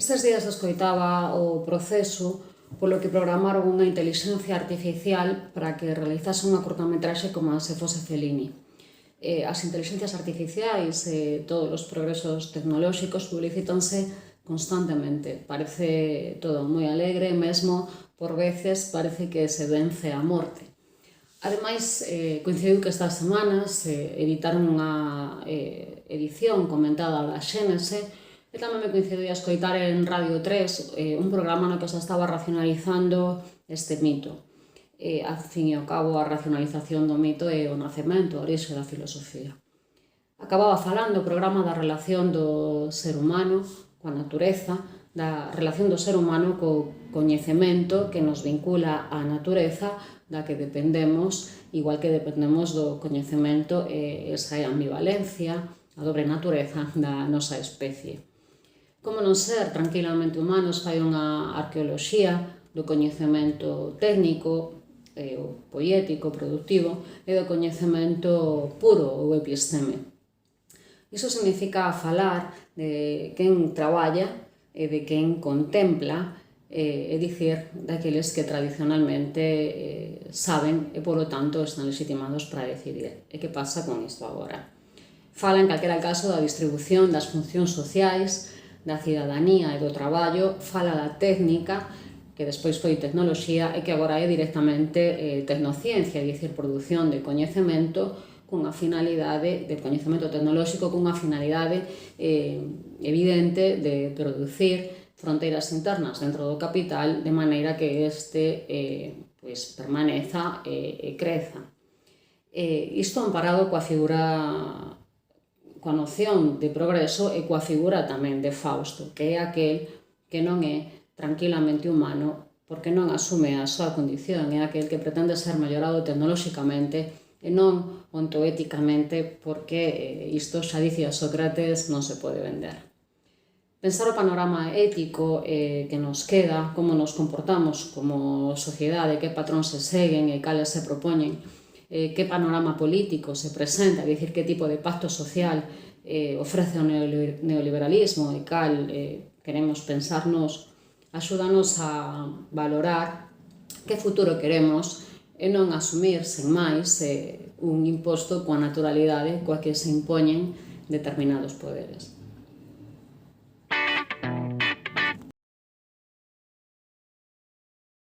Estes días escoitaba o proceso polo que programaron unha intelixencia artificial para que realizase unha cortometraxe como se fose Fellini. As intelixencias artificiais e todos os progresos tecnolóxicos publicítanse constantemente. Parece todo moi alegre, mesmo por veces parece que se vence a morte. Ademais, coincidiu que estas semanas editaron unha edición comentada da Xénese e tamén me coincidiu escoitar en Radio 3 un programa no que se estaba racionalizando este mito. Ao fin e ao cabo, a racionalización do mito é o nacemento, a orixe da filosofía. Acababa falando o programa da relación do ser humano coa natureza, da relación do ser humano co coñecemento que nos vincula á natureza da que dependemos, igual que dependemos do coñecemento e esa ambivalencia, a dobre natureza da nosa especie. Como non ser tranquilamente humanos fai unha arqueoloxía do coñecemento técnico, o poético, productivo, e do coñecemento puro ou episteme. Iso significa falar de quen traballa e de quen contempla, é dicir, daqueles que tradicionalmente saben e, polo tanto, están legitimados para decidir. E que pasa con isto agora? Fala, en calquera caso, da distribución das funcións sociais, da cidadanía e do traballo, fala da técnica, que despois foi tecnoloxía e que agora é directamente tecnociencia, é dicir, produción de coñecemento cunha finalidade de coñecemento tecnolóxico cunha finalidade evidente de producir fronteiras internas dentro do capital de maneira que este permaneza e creza. Isto amparado coa figura, coa noción de progreso e coa figura tamén de Fausto, que é aquel que non é tranquilamente humano porque non asume a súa condición, é aquel que pretende ser mellorado tecnolóxicamente e non ontoéticamente porque isto xa dicía Sócrates non se pode vender. Pensar o panorama ético que nos queda, como nos comportamos como sociedade, que patróns se seguen e cales se propoñen, que panorama político se presenta, é dicir, que tipo de pacto social ofrece o neoliberalismo e cal queremos pensarnos, axúdanos a valorar que futuro queremos e non asumir, sen máis, un imposto coa naturalidade coa que se impoñen determinados poderes.